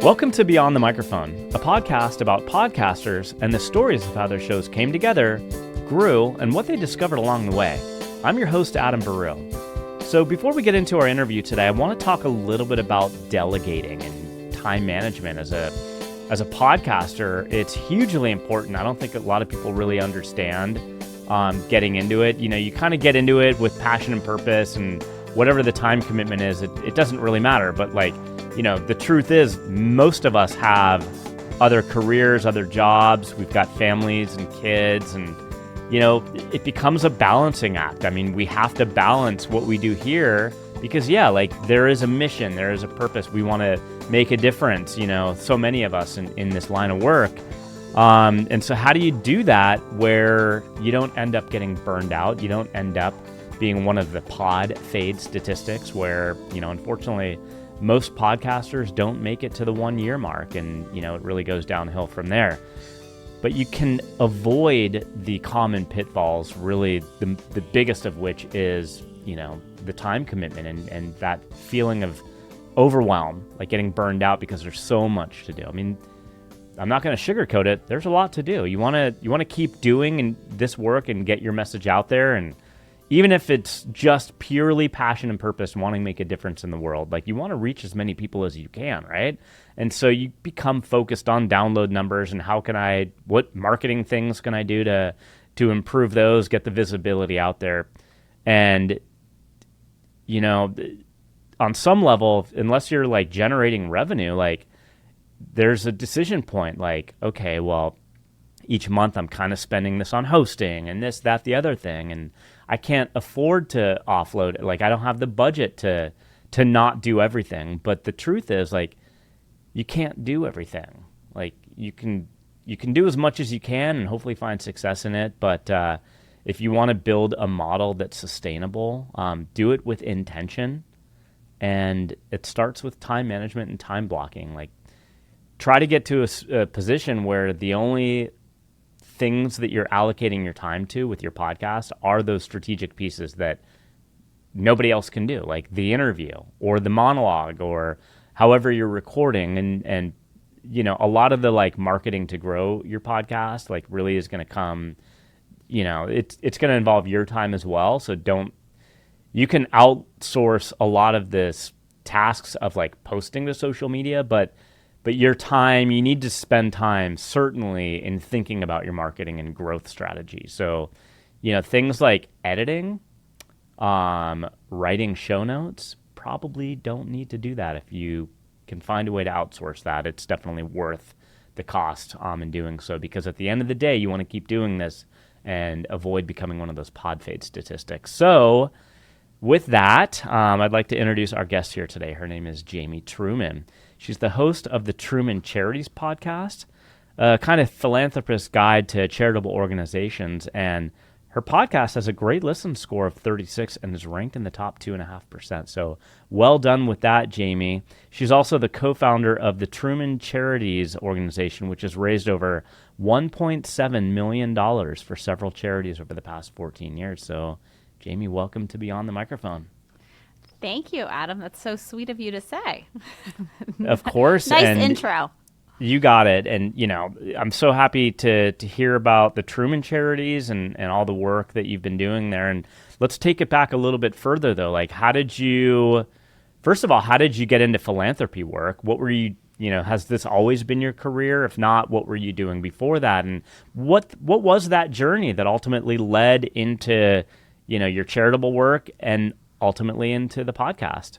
Welcome to Beyond the Microphone, a podcast about podcasters and the stories of how their shows came together, grew, and what they discovered along the way. I'm your host, Adam Baruh. So before we get into our interview today, I want to talk a little bit about delegating and time management. As a podcaster, it's hugely important. I don't think a lot of people really understand getting into it. You know, you kind of get into it with passion and purpose, and whatever the time commitment is, it doesn't really matter. But the truth is most of us have other careers, other jobs. We've got families and kids, and, it becomes a balancing act. I mean, we have to balance what we do here because, there is a mission, there is a purpose. We want to make a difference, so many of us in this line of work. And so how do you do that where you don't end up getting burned out? You don't end up being one of the pod fade statistics where, unfortunately, most podcasters don't make it to the 1 year mark, and it really goes downhill from there. But you can avoid the common pitfalls, really the biggest of which is the time commitment and that feeling of overwhelm, like getting burned out because there's so much to do. I mean, I'm not going to sugarcoat it. There's a lot to do. You want to keep doing this work and get your message out there, and even if it's just purely passion and purpose, wanting to make a difference in the world, you want to reach as many people as you can, right? And so you become focused on download numbers and what marketing things can I do to improve those, get the visibility out there. And, on some level, unless you're generating revenue, there's a decision point, okay, well, each month I'm kind of spending this on hosting and this, that, the other thing. And I can't afford to offload it. I don't have the budget to not do everything. But the truth is, you can't do everything. You can do as much as you can and hopefully find success in it. But if you want to build a model that's sustainable, do it with intention. And it starts with time management and time blocking. Try to get to a position where the only things that you're allocating your time to with your podcast are those strategic pieces that nobody else can do, like the interview or the monologue or however you're recording. And a lot of the marketing to grow your podcast really is going to come, it's going to involve your time as well. So you can outsource a lot of this tasks of posting to social media, but your time, you need to spend time certainly in thinking about your marketing and growth strategy. So, things like editing, writing show notes, probably don't need to do that. If you can find a way to outsource that, it's definitely worth the cost in doing so, because at the end of the day, you want to keep doing this and avoid becoming one of those pod fade statistics. So with that, I'd like to introduce our guest here today. Her name is Jamie Truman. She's the host of the Truman Charities Podcast, a kind of philanthropist guide to charitable organizations. And her podcast has a great listen score of 36 and is ranked in the top 2.5%. So well done with that, Jamie. She's also the co-founder of the Truman Charities Organization, which has raised over $1.7 million for several charities over the past 14 years. So, Jamie, welcome to Beyond the Microphone. Thank you, Adam. That's so sweet of you to say. Of course. Nice intro. You got it. And, I'm so happy to hear about the Truman Charities and all the work that you've been doing there. And let's take it back a little bit further, though. First of all, how did you get into philanthropy work? What were you, has this always been your career? If not, what were you doing before that? And what was that journey that ultimately led into, your charitable work and ultimately into the podcast?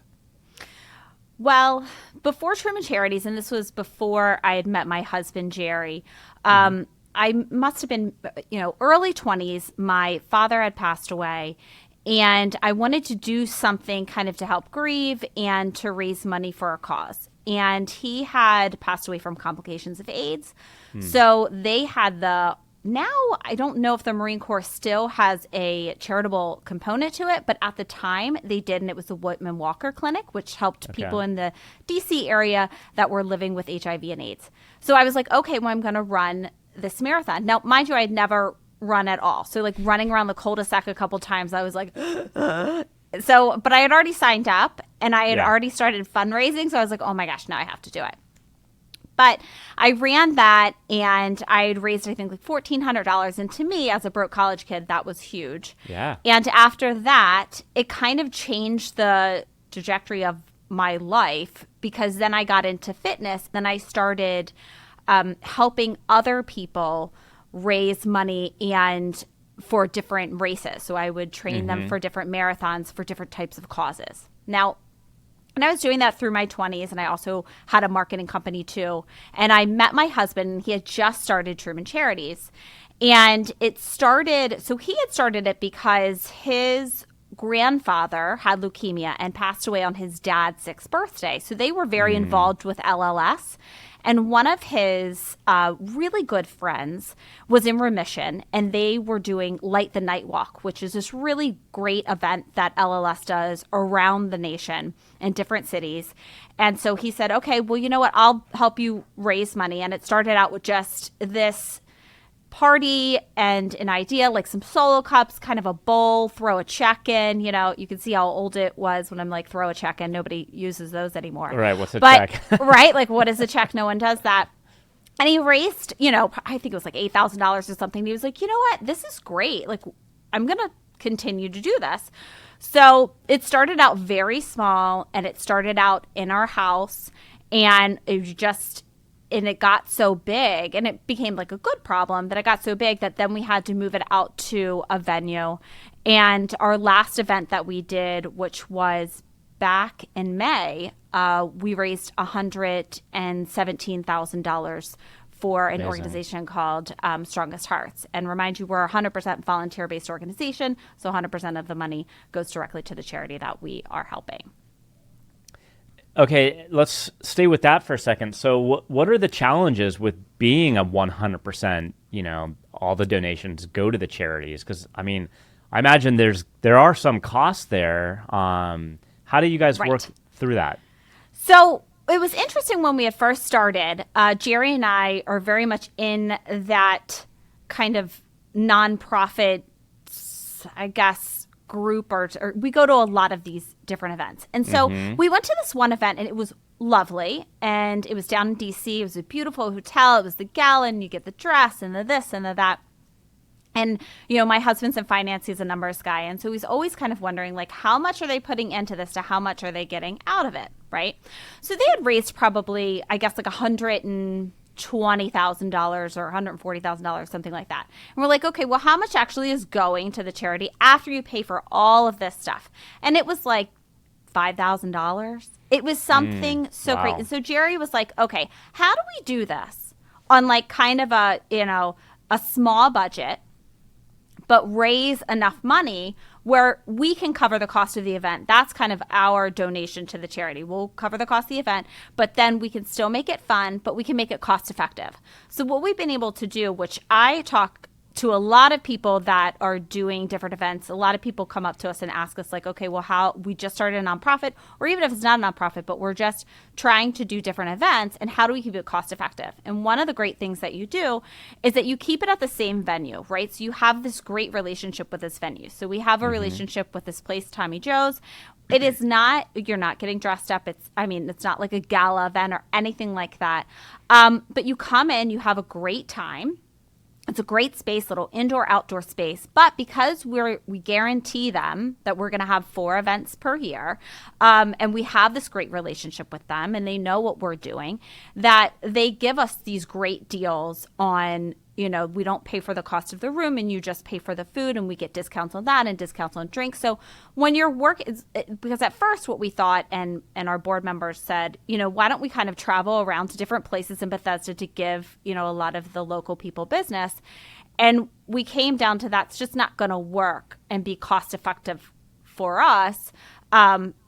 Well, before Truman Charities, and this was before I had met my husband, Jerry, I must have been, early 20s. My father had passed away, and I wanted to do something kind of to help grieve and to raise money for a cause. And he had passed away from complications of AIDS. So they had now, I don't know if the Marine Corps still has a charitable component to it, but at the time they did, and it was the Whitman Walker Clinic, which helped people in the D.C. area that were living with HIV and AIDS. So I was like, okay, well, I'm going to run this marathon. Now, mind you, I had never run at all. So running around the cul-de-sac a couple times, I was like, but I had already signed up and I had already started fundraising. So I was like, oh my gosh, now I have to do it. But I ran that, and I had raised, I think, like $1,400. And to me, as a broke college kid, that was huge. Yeah. And after that, it kind of changed the trajectory of my life, because then I got into fitness. Then I started helping other people raise money and for different races. So I would train them for different marathons for different types of causes. Now, and I was doing that through my 20s, and I also had a marketing company too. And I met my husband, and he had just started Truman Charities. And it started, so he had started it because his grandfather had leukemia and passed away on his dad's 6th birthday. So they were very involved with LLS. And one of his really good friends was in remission, and they were doing Light the Night Walk, which is this really great event that LLS does around the nation in different cities. And so he said, okay, well, you know what? I'll help you raise money. And it started out with just this party and an idea, like some solo cups, kind of a bowl, throw a check in. You know, you can see how old it was when I'm like, throw a check in. Nobody uses those anymore. Right. What's a check? Right. Like, what is a check? No one does that. And he raised, you know, I think it was like $8,000 or something. He was like, you know what? This is great. Like, I'm going to continue to do this. So it started out very small, and it started out in our house, and it was just, and it got so big, and it became like a good problem that it got so big that then we had to move it out to a venue. And our last event that we did, which was back in May, we raised $117,000 for an organization called Strongest Hearts. And remind you, we're a 100% volunteer-based organization, so 100% of the money goes directly to the charity that we are helping. Okay, let's stay with that for a second. So what are the challenges with being a 100%, you know, all the donations go to the charities? Because, I mean, I imagine there are some costs there. How do you guys work through that? So it was interesting when we had first started. Jerry and I are very much in that kind of nonprofit, I guess, group, or we go to a lot of these different events. And so we went to this one event, and it was lovely, and it was down in DC. It was a beautiful hotel. It was the gala, and you get the dress and the this and the that. And, you know, my husband's in finance. He's a numbers guy. And so he's always kind of wondering, like, how much are they putting into this to how much are they getting out of it, right? So they had raised probably, I guess, like $120,000 or $140,000, something like that. And we're like, okay, well, how much actually is going to the charity after you pay for all of this stuff? And it was like $5,000. It was something so great. And so Jerry was like, okay, how do we do this on like kind of a, you know, a small budget, but raise enough money where we can cover the cost of the event? That's kind of our donation to the charity. We'll cover the cost of the event, but then we can still make it fun, but we can make it cost effective. So what we've been able to do, which I talk to a lot of people that are doing different events, a lot of people come up to us and ask us like, okay, well, how we just started a nonprofit, or even if it's not a nonprofit, but we're just trying to do different events, and how do we keep it cost effective? And one of the great things that you do is that you keep it at the same venue, right? So you have this great relationship with this venue. So we have a relationship with this place, Tommy Joe's. It is not, you're not getting dressed up. It's not like a gala event or anything like that. But you come in, you have a great time. It's a great space, little indoor, outdoor space. But because we guarantee them that we're going to have 4 events per year, and we have this great relationship with them, and they know what we're doing, that they give us these great deals on, you know, we don't pay for the cost of the room, and you just pay for the food, and we get discounts on that and discounts on drinks. So when your work is, because at first what we thought, and our board members said, you know, why don't we kind of travel around to different places in Bethesda to give, you know, a lot of the local people business. And we came down to that's just not going to work and be cost effective for us,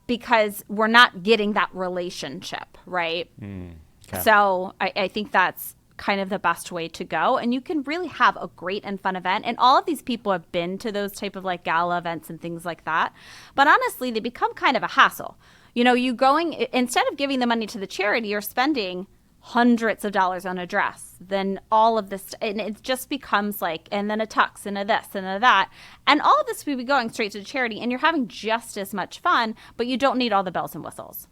because we're not getting that relationship, right? Okay. So I think that's kind of the best way to go, and you can really have a great and fun event. And all of these people have been to those type of like gala events and things like that, but honestly they become kind of a hassle. You know, you going, instead of giving the money to the charity, you're spending hundreds of dollars on a dress, then all of this, and it just becomes like, and then a tux and a this and a that, and all of this will be going straight to the charity, and you're having just as much fun, but you don't need all the bells and whistles.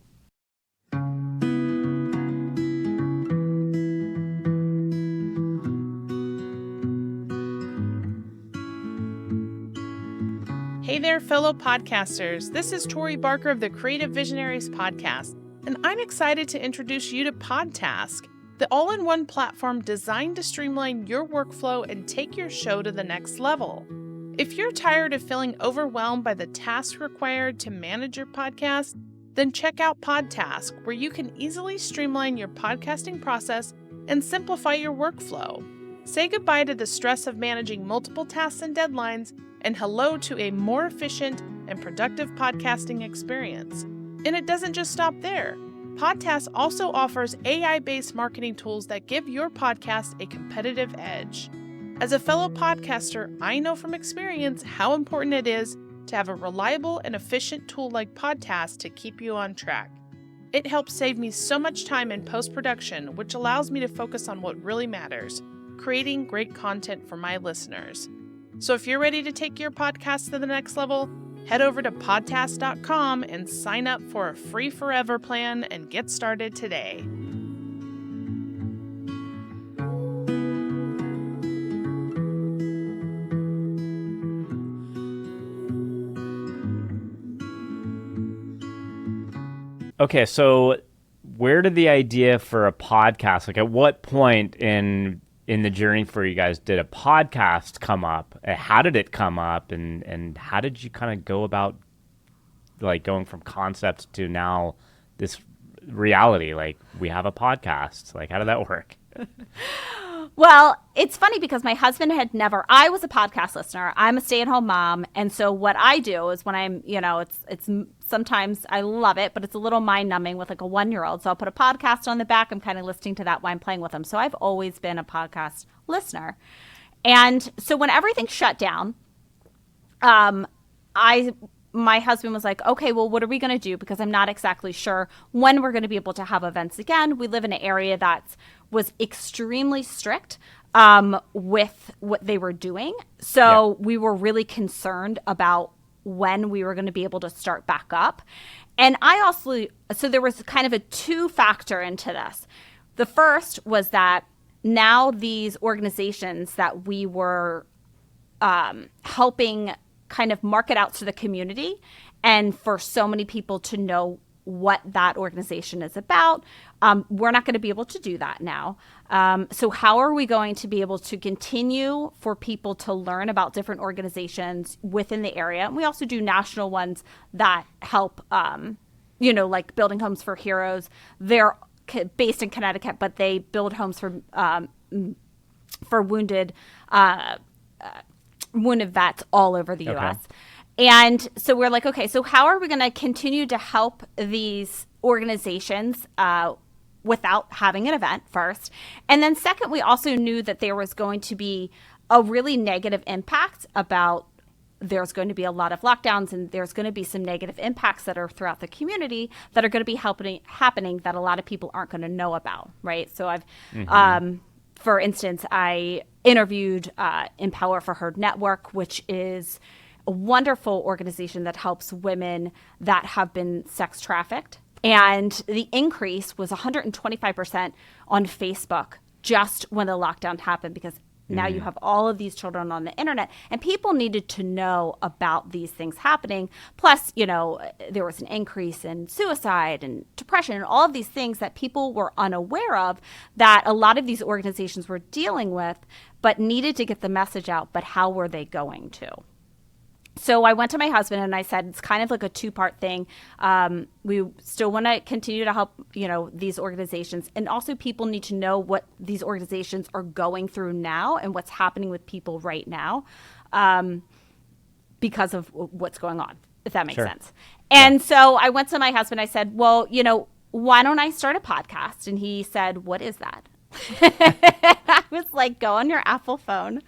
Hey there, fellow podcasters. This is Tori Barker of the Creative Visionaries Podcast, and I'm excited to introduce you to Podtask, the all-in-one platform designed to streamline your workflow and take your show to the next level. If you're tired of feeling overwhelmed by the tasks required to manage your podcast, then check out Podtask, where you can easily streamline your podcasting process and simplify your workflow. Say goodbye to the stress of managing multiple tasks and deadlines, and hello to a more efficient and productive podcasting experience. And it doesn't just stop there. Podtask also offers AI-based marketing tools that give your podcast a competitive edge. As a fellow podcaster, I know from experience how important it is to have a reliable and efficient tool like Podtask to keep you on track. It helps save me so much time in post-production, which allows me to focus on what really matters, creating great content for my listeners. So if you're ready to take your podcast to the next level, head over to podtask.com and sign up for a free forever plan and get started today. Okay, so where did the idea for a podcast, like at what point in the journey for you guys did a podcast come up? How did it come up, and how did you kind of go about like going from concept to now this reality? Like, we have a podcast. Like, how did that work? Well, it's funny because my husband I was a podcast listener. I'm a stay-at-home mom. And so what I do is when I'm, it's sometimes I love it, but it's a little mind-numbing with like a 1-year-old. So I'll put a podcast on the back. I'm kind of listening to that while I'm playing with him. So I've always been a podcast listener. And so when everything shut down, my husband was like, okay, well, what are we going to do? Because I'm not exactly sure when we're going to be able to have events again. We live in an area that was extremely strict with what they were doing. So we were really concerned about when we were going to be able to start back up. And so there was kind of a 2-factor into this. The first was that now these organizations that we were helping kind of market out to the community and for so many people to know what that organization is about. We're not going to be able to do that now. So how are we going to be able to continue for people to learn about different organizations within the area? And we also do national ones that help, like Building Homes for Heroes. They're based in Connecticut, but they build homes for wounded vets all over the U.S. And so we're like, okay, so how are we going to continue to help these organizations without having an event first? And then second, we also knew that there was going to be a really negative impact about there's going to be a lot of lockdowns and there's going to be some negative impacts that are throughout the community that are going to be happening that a lot of people aren't going to know about, right? So I've for instance, I interviewed Empower for Her Network, which is a wonderful organization that helps women that have been sex trafficked. And the increase was 125% on Facebook just when the lockdown happened, because now you have all of these children on the internet, and people needed to know about these things happening. Plus, there was an increase in suicide and depression and all of these things that people were unaware of that a lot of these organizations were dealing with, but needed to get the message out. But how were they going to? So I went to my husband and I said, it's kind of like a 2-part thing. We still want to continue to help, these organizations. And also people need to know what these organizations are going through now and what's happening with people right now because of what's going on, if that makes sense. And so I went to my husband. I said, well, why don't I start a podcast? And he said, what is that? I was like, go on your Apple phone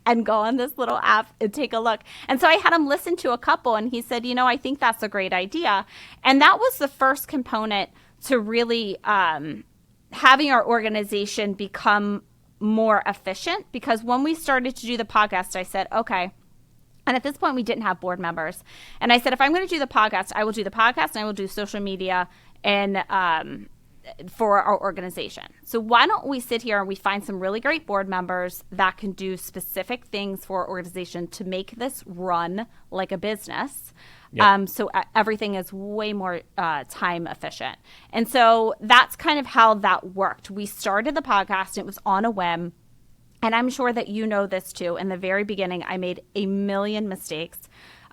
and go on this little app and take a look. And so I had him listen to a couple, and he said, I think that's a great idea. And that was the first component to really having our organization become more efficient. Because when we started to do the podcast, I said, okay. And at this point, we didn't have board members. And I said, if I'm going to do the podcast, I will do the podcast and I will do social media and for our organization. So why don't we sit here and we find some really great board members that can do specific things for our organization to make this run like a business. Yep. So everything is way more time efficient. And so that's kind of how that worked. We started the podcast. It was on a whim. And I'm sure that you know this too. In the very beginning, I made a million mistakes.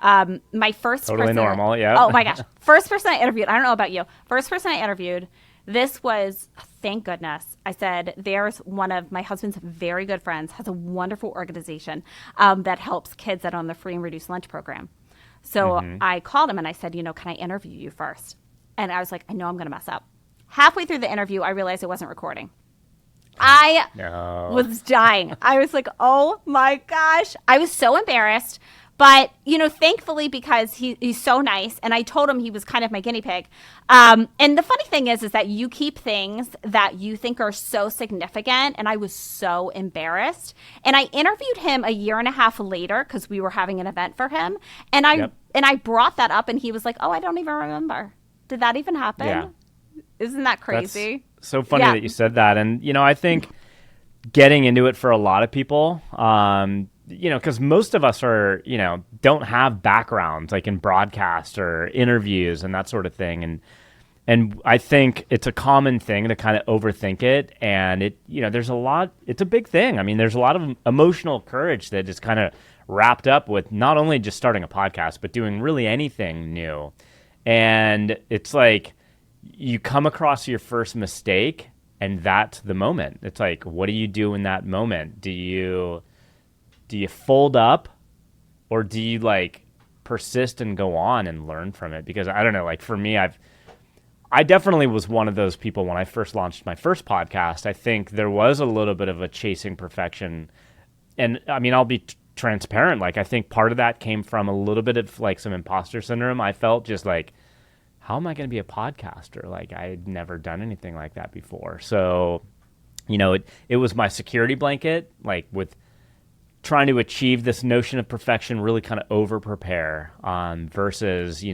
My first Totally person, normal, yeah. Oh my gosh. First person I interviewed, I don't know about you. First person I interviewed, this was, thank goodness, I said, there's one of my husband's very good friends, has a wonderful organization that helps kids that are on the free and reduced lunch program. So I called him and I said, can I interview you first? And I was like, I know I'm going to mess up. Halfway through the interview, I realized it wasn't recording. I was dying. I was like, oh my gosh. I was so embarrassed. But, thankfully, because he's so nice, and I told him he was kind of my guinea pig. And the funny thing is that you keep things that you think are so significant, and I was so embarrassed. And I interviewed him a year and a half later because we were having an event for him. And I brought that up, and he was like, oh, I don't even remember. Did that even happen? Yeah. Isn't that crazy? That's so funny that you said that. And, I think getting into it for a lot of people, because most of us are, don't have backgrounds like in broadcast or interviews and that sort of thing. And I think it's a common thing to kind of overthink it. And it's a big thing. I mean, there's a lot of emotional courage that is kind of wrapped up with not only just starting a podcast, but doing really anything new. And it's like you come across your first mistake and that's the moment. It's like, what do you do in that moment? Do you fold up or do you persist and go on and learn from it? Because I don't know, for me, I definitely was one of those people when I first launched my first podcast. I think there was a little bit of a chasing perfection. And I mean, I'll be transparent. I think part of that came from a little bit of some imposter syndrome. I felt just how am I going to be a podcaster? I had never done anything like that before. So, it was my security blanket, with trying to achieve this notion of perfection, really kind of over prepare versus,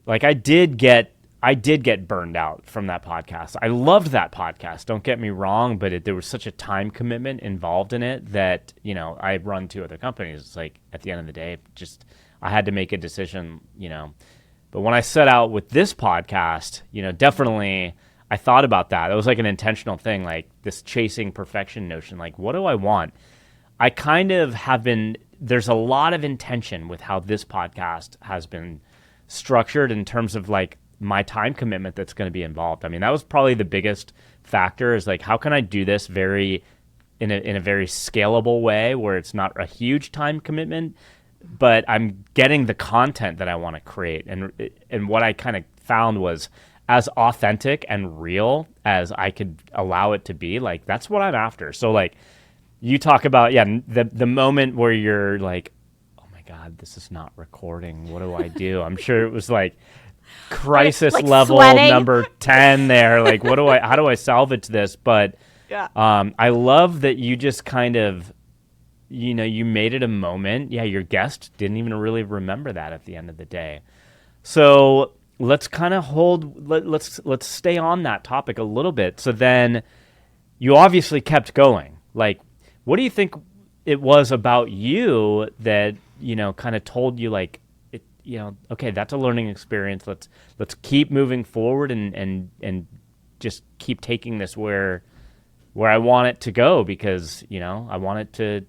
I did get burned out from that podcast. I loved that podcast. Don't get me wrong, but there was such a time commitment involved in it that, I run 2 other companies. It's at the end of the day, I had to make a decision, But when I set out with this podcast, definitely I thought about that. It was an intentional thing, this chasing perfection notion. What do I want? I kind of there's a lot of intention with how this podcast has been structured in terms of my time commitment that's going to be involved. I mean, that was probably the biggest factor is how can I do this in a very scalable way where it's not a huge time commitment, but I'm getting the content that I want to create. And what I kind of found was as authentic and real as I could allow it to be, that's what I'm after. So you talk about, the moment where you're oh my God, this is not recording. What do I do? I'm sure it was crisis level sweating. number 10 there. How do I salvage this? But I love that you just kind of, you made it a moment. Yeah, your guest didn't even really remember that at the end of the day. So let's kind of let's stay on that topic a little bit. So then you obviously kept going. What do you think it was about you that, kind of told you okay, that's a learning experience. Let's keep moving forward and just keep taking this where I want it to go because, I want to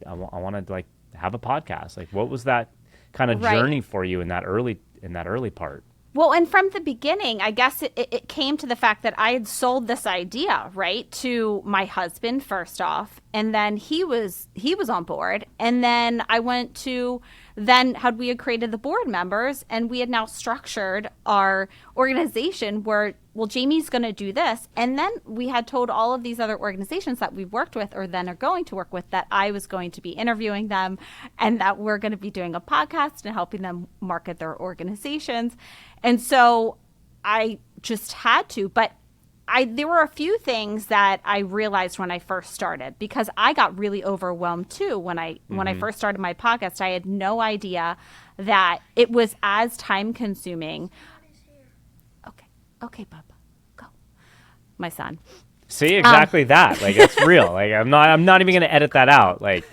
have a podcast. What was that kind of journey for you in that early part? Well, and from the beginning, I guess it came to the fact that I had sold this idea, right, to my husband first off, and then he was on board, and then I went to we had created the board members, and we had now structured our organization where, well, Jamie's going to do this, and then we had told all of these other organizations that we've worked with or then are going to work with that I was going to be interviewing them, and that we're going to be doing a podcast and helping them market their organizations. And so I just had to, but there were a few things that I realized when I first started because I got really overwhelmed too when I first started my podcast. I had no idea that it was as time consuming. Okay, Bubba, go. my son. See, exactly that. Like, it's real. Like, I'm not even going to edit that out. Like,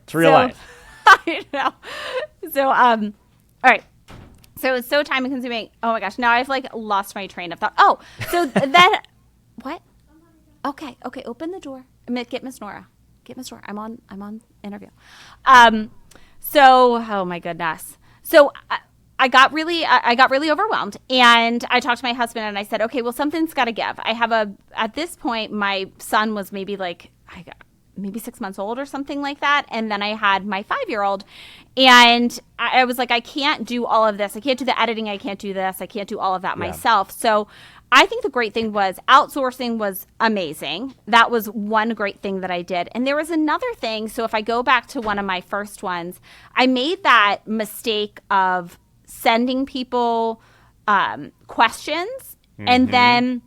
it's real life. I know. So, all right. So it's so time consuming. Oh my gosh. Now I've like lost my train of thought. Oh, so then what? Okay. Open the door. Get Miss Nora. I'm on interview. So, oh my goodness. So I got really overwhelmed, and I talked to my husband and I said, okay, well, something's got to give. At this point, my son was maybe 6 months old or something like that. And then I had my 5-year-old, and I was like, I can't do all of this. I can't do the editing. I can't do this. I can't do all of that myself. So I think the great thing was outsourcing was amazing. That was one great thing that I did. And there was another thing. So if I go back to one of my first ones, I made that mistake of sending people questions, and then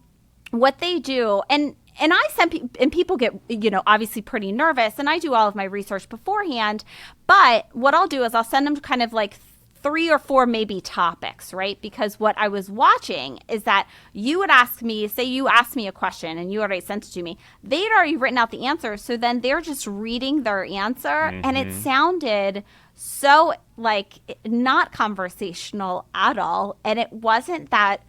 what they do, and I send and people get, obviously pretty nervous, and I do all of my research beforehand. But what I'll do is I'll send them kind of like 3 or 4 maybe topics, right? Because what I was watching is that you would ask me, say you asked me a question and you already sent it to me. They'd already written out the answer. So then they're just reading their answer, and it sounded so like not conversational at all. And it wasn't that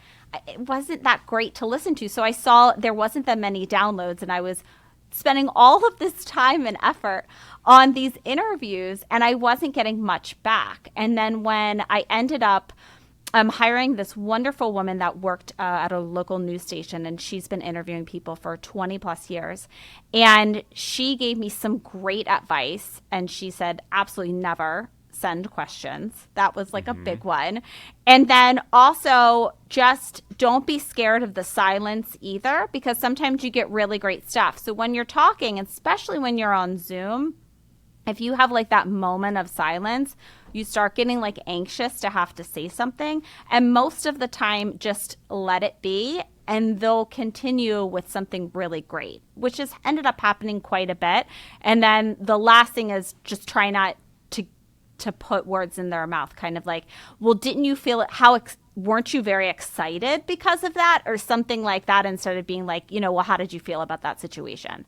great to listen to. So I saw there wasn't that many downloads, and I was spending all of this time and effort on these interviews, and I wasn't getting much back. And then when I ended up hiring this wonderful woman that worked at a local news station, and she's been interviewing people for 20 plus years, and she gave me some great advice, and she said, absolutely never send questions. That was like a big one. And then also just don't be scared of the silence either, because sometimes you get really great stuff. So when you're talking, especially when you're on Zoom, if you have like that moment of silence, you start getting like anxious to have to say something. And most of the time, just let it be, and they'll continue with something really great, which has ended up happening quite a bit. And then the last thing is just try not to put words in their mouth, kind of like, well, didn't you feel it? Weren't you very excited because of that, or something like that, instead of being like, well, how did you feel about that situation?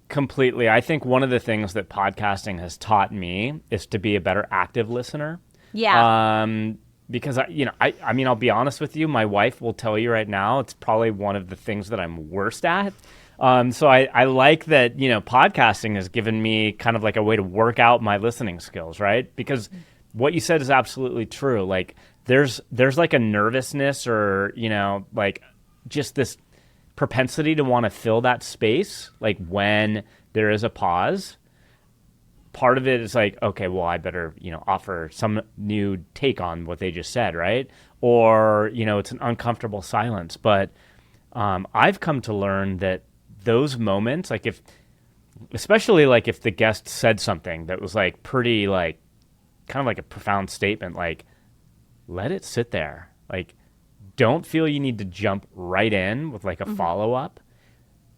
Completely. I think one of the things that podcasting has taught me is to be a better active listener. Yeah. Because I mean, I'll be honest with you. My wife will tell you right now, it's probably one of the things that I'm worst at. So I like that, podcasting has given me kind of like a way to work out my listening skills, right? Because what you said is absolutely true. Like there's like a nervousness or, like just this propensity to want to fill that space. Like when there is a pause, part of it is like, okay, well, I better, offer some new take on what they just said, right? Or, it's an uncomfortable silence. But I've come to learn that those moments, like especially if the guest said something that was like pretty like kind of like a profound statement, like let it sit there. Like don't feel you need to jump right in with like a follow-up.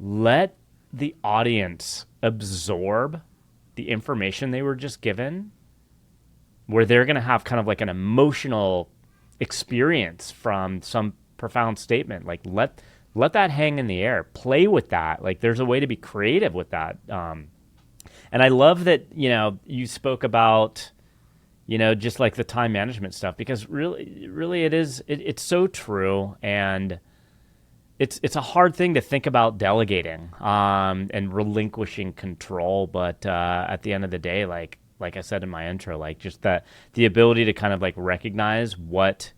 Let the audience absorb the information they were just given, where they're going to have kind of like an emotional experience from some profound statement. Like let that hang in the air. Play with that. Like there's a way to be creative with that. And I love that, you spoke about, just like the time management stuff, because really it's so true. And it's a hard thing to think about delegating and relinquishing control. But at the end of the day, like I said in my intro, like just the ability to kind of like recognize what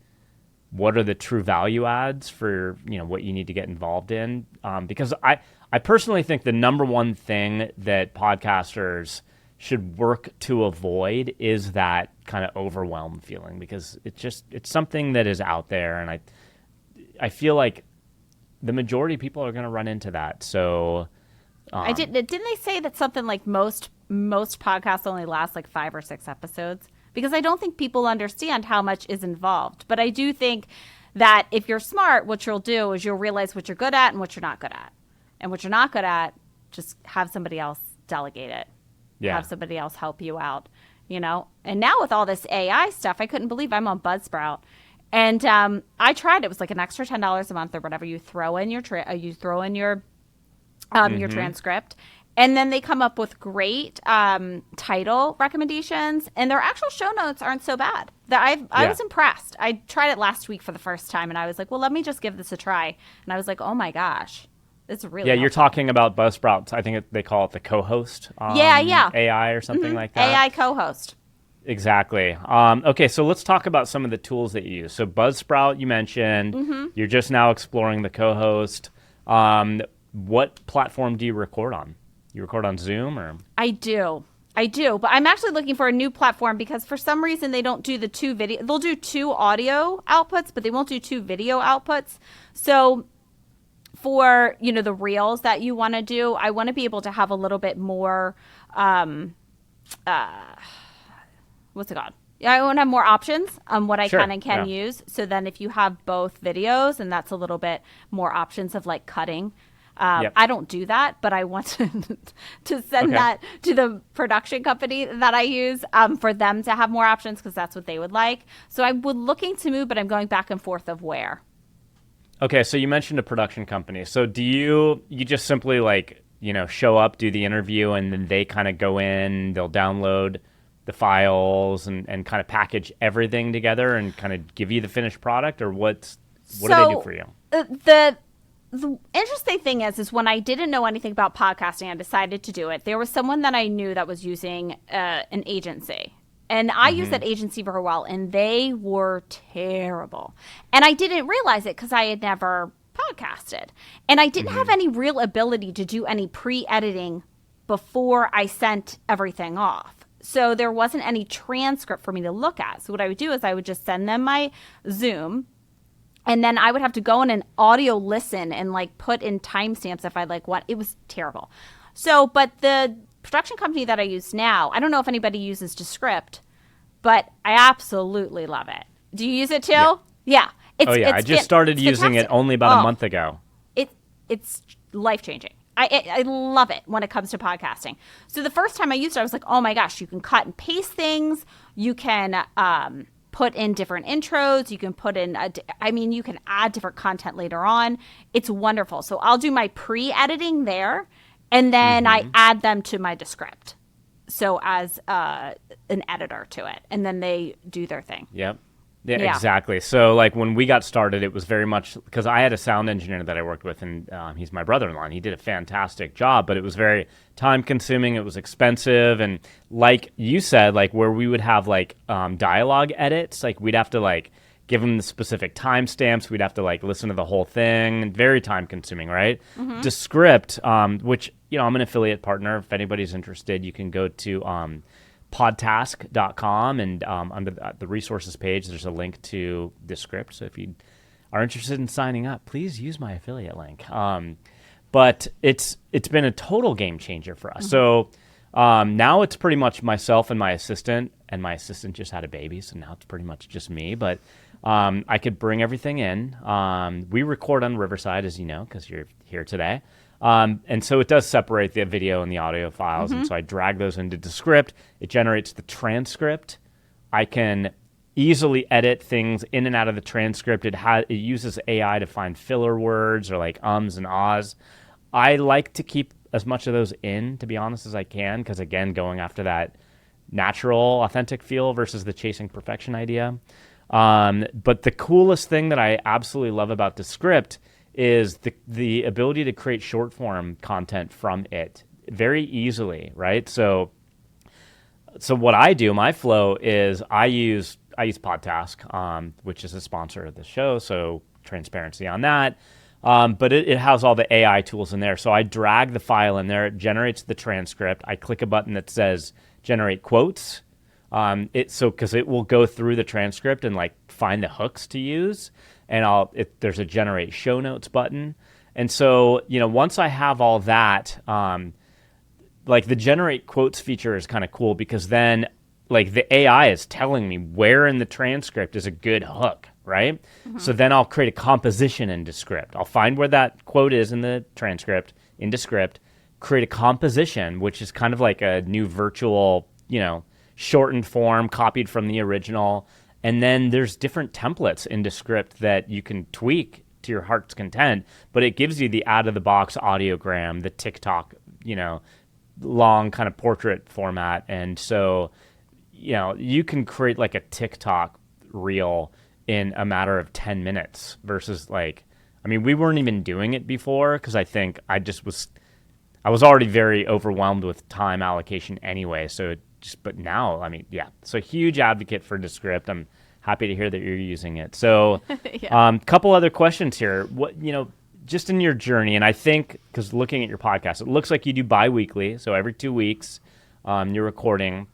are the true value adds for, what you need to get involved in. Because I personally think the number one thing that podcasters should work to avoid is that kind of overwhelmed feeling, because it's something that is out there. And I feel like the majority of people are going to run into that. So didn't they say that something like most podcasts only last like 5 or 6 episodes? Because I don't think people understand how much is involved. But I do think that if you're smart, what you'll do is you'll realize what you're good at and what you're not good at. And what you're not good at, just have somebody else delegate it. Yeah. Have somebody else help you out, And now with all this AI stuff, I couldn't believe I'm on Buzzsprout. And I tried. It was like an extra $10 a month or whatever. You throw in your your transcript, and then they come up with great title recommendations, and their actual show notes aren't so bad. I was impressed. I tried it last week for the first time, and I was like, well, let me just give this a try. And I was like, oh my gosh, it's really helpful. You're talking about Buzzsprout. I think they call it the co-host. AI or something like that. AI co-host. Exactly. Okay, so let's talk about some of the tools that you use. So Buzzsprout, you mentioned. You're just now exploring the co-host. What platform do you record on? You record on Zoom or? I do. But I'm actually looking for a new platform because for some reason they don't do the two video. They'll do two audio outputs, but they won't do two video outputs. So for, the reels that you want to do, I want to be able to have a little bit more, what's it called? I want to have more options on what I can and can use. So then if you have both videos, and that's a little bit more options of like cutting. I don't do that, but I want to send that to the production company that I use for them to have more options because that's what they would like. So I would looking to move, but I'm going back and forth of where. Okay, so you mentioned a production company. So do you just simply show up, do the interview, and then they kind of go in, they'll download the files and kind of package everything together and kind of give you the finished product, or what do they do for you? The interesting thing is when I didn't know anything about podcasting, I decided to do it. There was someone that I knew that was using an agency. And I used that agency for a while, and they were terrible. And I didn't realize it because I had never podcasted. And I didn't have any real ability to do any pre-editing before I sent everything off. So there wasn't any transcript for me to look at. So what I would do is I would just send them my Zoom, and then I would have to go in and audio listen and put in timestamps if I what. It was terrible. So, but the production company that I use now, I don't know if anybody uses Descript, but I absolutely love it. Do you use it too? Yeah. I just started using it only about a month ago. It's life-changing. I love it when it comes to podcasting. So the first time I used it, I was like, oh my gosh, you can cut and paste things. You can put in different intros. You can put in, you can add different content later on. It's wonderful. So I'll do my pre-editing there, and then I add them to my Descript. So as an editor to it, and then they do their thing. Yep. Yeah, exactly. So when we got started, it was very much because I had a sound engineer that I worked with, and he's my brother-in-law, and he did a fantastic job, but it was very time consuming. It was expensive. And like you said, where we would have dialogue edits, we'd have to give them the specific timestamps. We'd have to listen to the whole thing. Very time consuming, right? Descript, which, I'm an affiliate partner. If anybody's interested, you can go to podtask.com, and under the resources page, there's a link to Descript. So if you are interested in signing up, please use my affiliate link. But it's been a total game changer for us. So now it's pretty much myself and my assistant just had a baby, so now it's pretty much just me. But I could bring everything in. We record on Riverside, as you know, because you're here today. And so it does separate the video and the audio files. And so I drag those into Descript. It generates the transcript. I can easily edit things in and out of the transcript. It uses AI to find filler words or ums and ahs. I like to keep as much of those in, to be honest, as I can, because again, going after that natural, authentic feel versus the chasing perfection idea. But the coolest thing that I absolutely love about Descript is the ability to create short form content from it very easily, right? So what I do, my flow is I use Podtask, which is a sponsor of the show, so transparency on that. But it has all the AI tools in there. So I drag the file in there, it generates the transcript. I click a button that says generate quotes. Because it will go through the transcript and find the hooks to use. And there's a generate show notes button. And so, once I have all that, the generate quotes feature is kind of cool because then the AI is telling me where in the transcript is a good hook, right? So then I'll create a composition in Descript. I'll find where that quote is in the transcript, in Descript, create a composition, which is kind of like a new virtual, shortened form copied from the original. And then there's different templates in Descript that you can tweak to your heart's content, but it gives you the out-of-the-box audiogram, the TikTok, long kind of portrait format. And so, you can create like a TikTok reel in a matter of 10 minutes versus we weren't even doing it before because I think I was already very overwhelmed with time allocation anyway. But now, so huge advocate for Descript. I'm happy to hear that you're using it. So, couple other questions here. What, just in your journey, and I think, because looking at your podcast, it looks like you do bi-weekly, so every 2 weeks you're recording.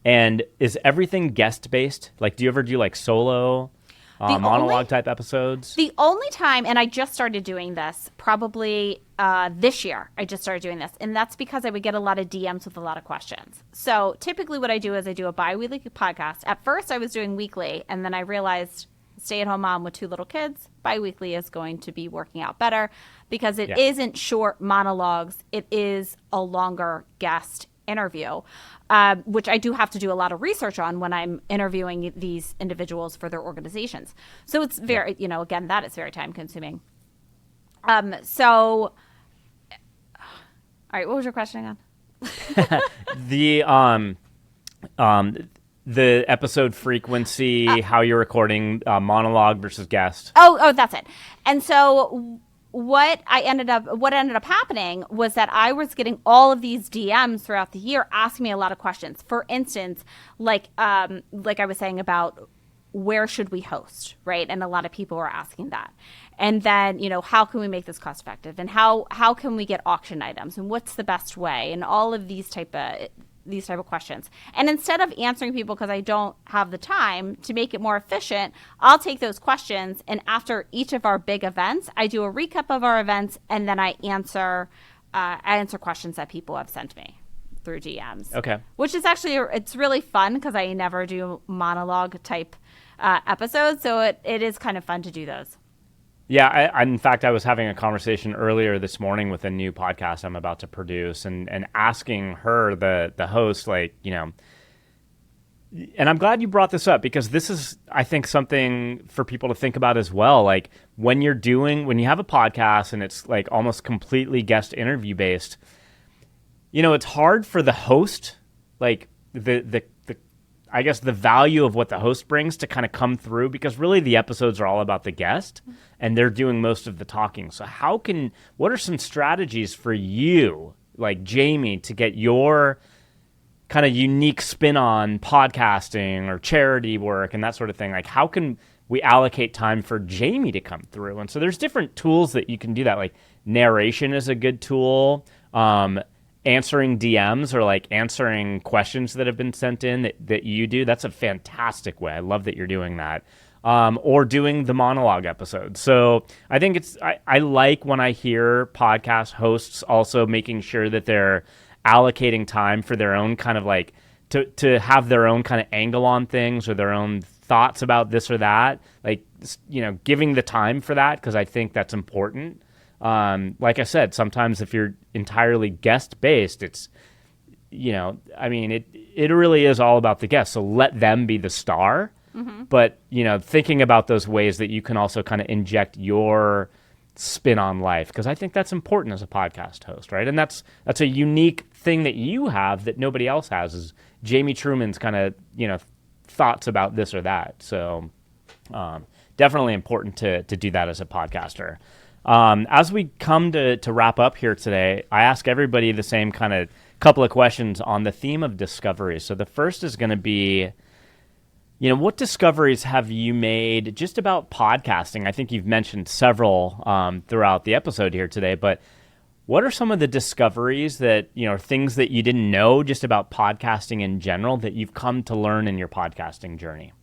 And is everything guest-based? Like, do you ever do like solo monologue type episodes? The only time, and I just started doing this probably this year, I just started doing this. And that's because I would get a lot of DMs with a lot of questions. So typically what I do is I do a bi-weekly podcast. At first I was doing weekly, and then I realized stay-at-home mom with 2 little kids, bi-weekly is going to be working out better because it isn't short monologues. It is a longer guest interview, which I do have to do a lot of research on when I'm interviewing these individuals for their organizations. So it's very, again, that is very time consuming. All right, what was your question again? The episode frequency, how you're recording monologue versus guest. Oh, that's it. And so what ended up happening was that I was getting all of these DMs throughout the year asking me a lot of questions. For instance, like I was saying about where should we host, right? And a lot of people were asking that. And then, how can we make this cost effective? And how can we get auction items? And what's the best way? And all of these type of questions. And instead of answering people because I don't have the time to make it more efficient, I'll take those questions, and after each of our big events, I do a recap of our events, and then I answer questions that people have sent me through DMs. Okay. Which is actually, it's really fun because I never do monologue type episodes, so it is kind of fun to do those. Yeah, in fact, I was having a conversation earlier this morning with a new podcast I'm about to produce and asking her, the host, and I'm glad you brought this up because this is, I think, something for people to think about as well. Like when you have a podcast and it's like almost completely guest interview based, it's hard for the host, like I guess the value of what the host brings to kind of come through because really the episodes are all about the guest and they're doing most of the talking. So what are some strategies for you, like Jamie, to get your kind of unique spin on podcasting or charity work and that sort of thing? Like how can we allocate time for Jamie to come through? And so there's different tools that you can do that. Like narration is a good tool. Answering DMs or like answering questions that have been sent in that you do, that's a fantastic way. I love that you're doing that. Or doing the monologue episode. So I think I like when I hear podcast hosts also making sure that they're allocating time for their own kind of like to have their own kind of angle on things or their own thoughts about this or that, like, giving the time for that because I think that's important. Like I said, sometimes if you're entirely guest-based, it's, it really is all about the guest. So let them be the star. Mm-hmm. But, thinking about those ways that you can also kind of inject your spin on life, because I think that's important as a podcast host, right? And that's a unique thing that you have that nobody else has is Jamie Truman's kind of, thoughts about this or that. So definitely important to do that as a podcaster. As we come to wrap up here today, I ask everybody the same kind of couple of questions on the theme of discovery. So the first is going to be, what discoveries have you made just about podcasting? I think you've mentioned several throughout the episode here today, but what are some of the discoveries that, things that you didn't know just about podcasting in general that you've come to learn in your podcasting journey?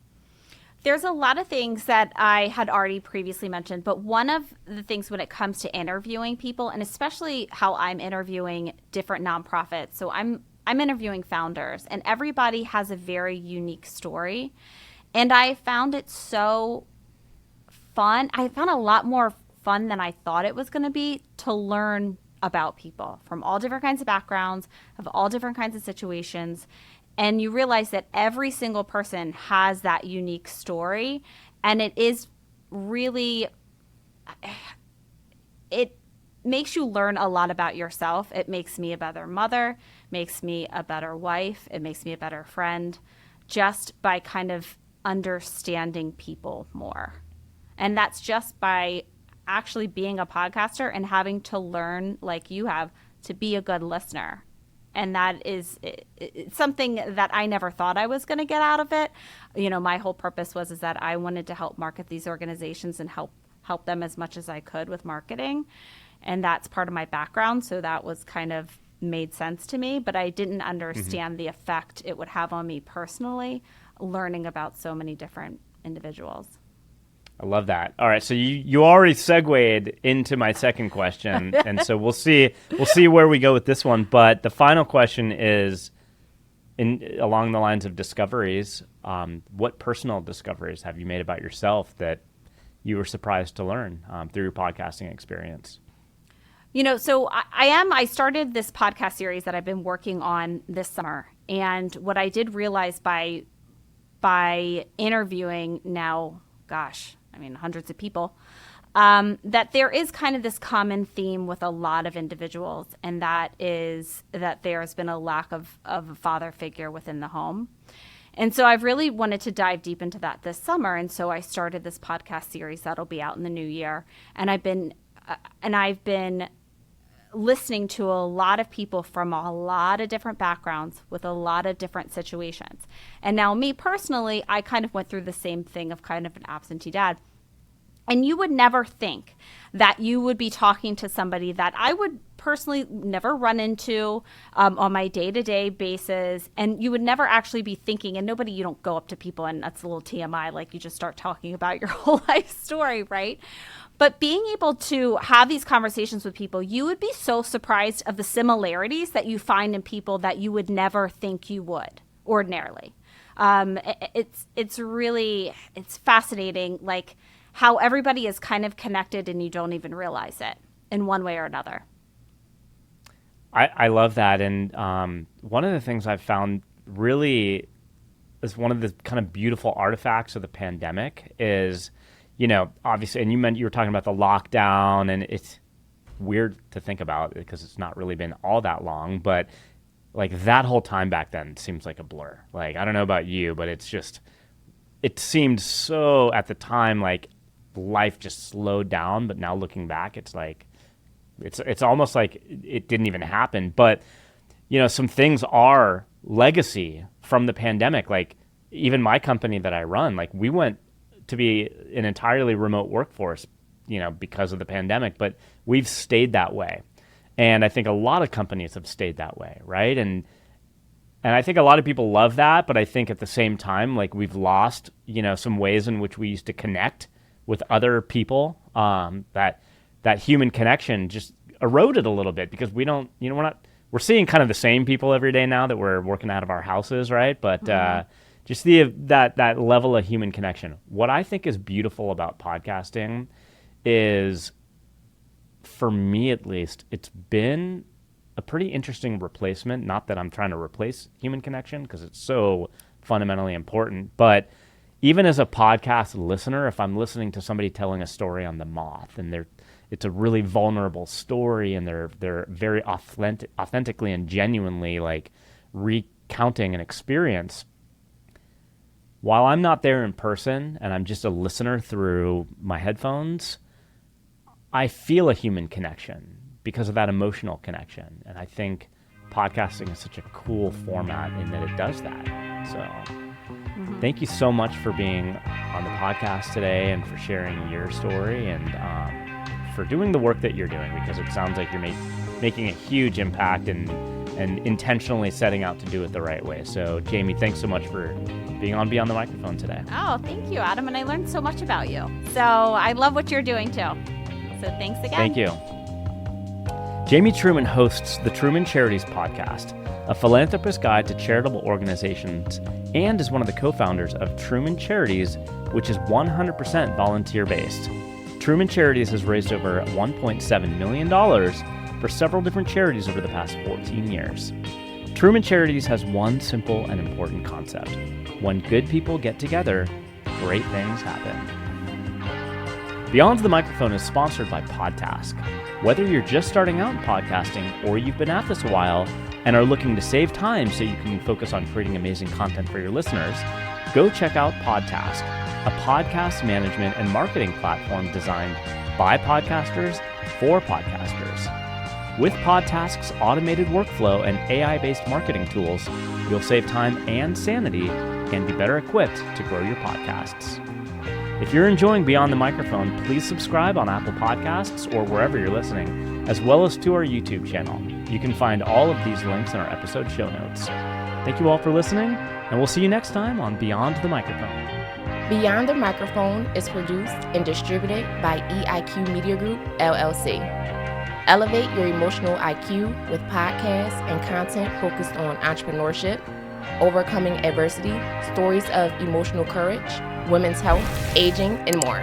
There's a lot of things that I had already previously mentioned, but one of the things when it comes to interviewing people, and especially how I'm interviewing different nonprofits, so I'm interviewing founders, and everybody has a very unique story, and I found it so fun. I found a lot more fun than I thought it was going to be to learn about people from all different kinds of backgrounds, of all different kinds of situations. And you realize that every single person has that unique story. And it is really, it makes you learn a lot about yourself. It makes me a better mother, makes me a better wife. It makes me a better friend, just by kind of understanding people more. And that's just by actually being a podcaster and having to learn, like you have, to be a good listener. And that is it's something that I never thought I was going to get out of it. You know, my whole purpose was that I wanted to help market these organizations and help them as much as I could with marketing. And that's part of my background. So that was kind of made sense to me, but I didn't understand the effect it would have on me personally, learning about so many different individuals. I love that. All right, so you already segued into my second question, and so we'll see where we go with this one. But the final question is along the lines of discoveries. What personal discoveries have you made about yourself that you were surprised to learn through your podcasting experience? You know, so I started this podcast series that I've been working on this summer, and what I did realize by interviewing now, hundreds of people, that there is kind of this common theme with a lot of individuals, and that is that there's been a lack of a father figure within the home. And so I've really wanted to dive deep into that this summer, and so I started this podcast series that'll be out in the new year. And I've been listening to a lot of people from a lot of different backgrounds with a lot of different situations. And now me personally, I kind of went through the same thing of kind of an absentee dad. And you would never think that you would be talking to somebody that I would personally never run into on my day-to-day basis. And you would never actually be thinking, and you don't go up to people and that's a little TMI, like you just start talking about your whole life story, right? But being able to have these conversations with people, you would be so surprised of the similarities that you find in people that you would never think you would ordinarily. It's fascinating, like how everybody is kind of connected and you don't even realize it in one way or another. I love that. And one of the things I've found really is one of the kind of beautiful artifacts of the pandemic is, you know, obviously, and you were talking about the lockdown, and it's weird to think about because it's not really been all that long, but like that whole time back then seems like a blur. Like, I don't know about you, but it seemed so at the time like life just slowed down, but now looking back, it's like, it's almost like it didn't even happen. But, you know, some things are legacy from the pandemic. Like even my company that I run, like we went to be an entirely remote workforce, you know, because of the pandemic, but we've stayed that way. And I think a lot of companies have stayed that way, right? And I think a lot of people love that, but I think at the same time, like we've lost, you know, some ways in which we used to connect with other people, that human connection just eroded a little bit because we don't, you know, we're seeing kind of the same people every day now that we're working out of our houses, right? But just that level of human connection. What I think is beautiful about podcasting is, for me at least, it's been a pretty interesting replacement. Not that I'm trying to replace human connection because it's so fundamentally important, but even as a podcast listener, if I'm listening to somebody telling a story on the moth and it's a really vulnerable story and they're very authentically and genuinely like recounting an experience, while I'm not there in person and I'm just a listener through my headphones, I feel a human connection because of that emotional connection. And I think podcasting is such a cool format in that it does that. So thank you so much for being on the podcast today and for sharing your story and for doing the work that you're doing, because it sounds like you're making a huge impact and intentionally setting out to do it the right way. So Jamie, thanks so much for being on Beyond the Microphone today. Oh, thank you, Adam. And I learned so much about you. So I love what you're doing too. So thanks again. Thank you. Jamie Truman hosts the Truman Charities Podcast, a philanthropist guide to charitable organizations, and is one of the co-founders of Truman Charities, which is 100% volunteer-based. Truman Charities has raised over $1.7 million for several different charities over the past 14 years. Truman Charities has one simple and important concept. When good people get together, great things happen. Beyond the Microphone is sponsored by Podtask. Whether you're just starting out in podcasting or you've been at this a while and are looking to save time so you can focus on creating amazing content for your listeners, go check out Podtask, a podcast management and marketing platform designed by podcasters for podcasters. With Podtask's automated workflow and AI-based marketing tools, you'll save time and sanity and be better equipped to grow your podcasts. If you're enjoying Beyond the Microphone, please subscribe on Apple Podcasts or wherever you're listening, as well as to our YouTube channel. You can find all of these links in our episode show notes. Thank you all for listening, and we'll see you next time on Beyond the Microphone. Beyond the Microphone is produced and distributed by EIQ Media Group, LLC. Elevate your emotional IQ with podcasts and content focused on entrepreneurship, overcoming adversity, stories of emotional courage, women's health, aging, and more.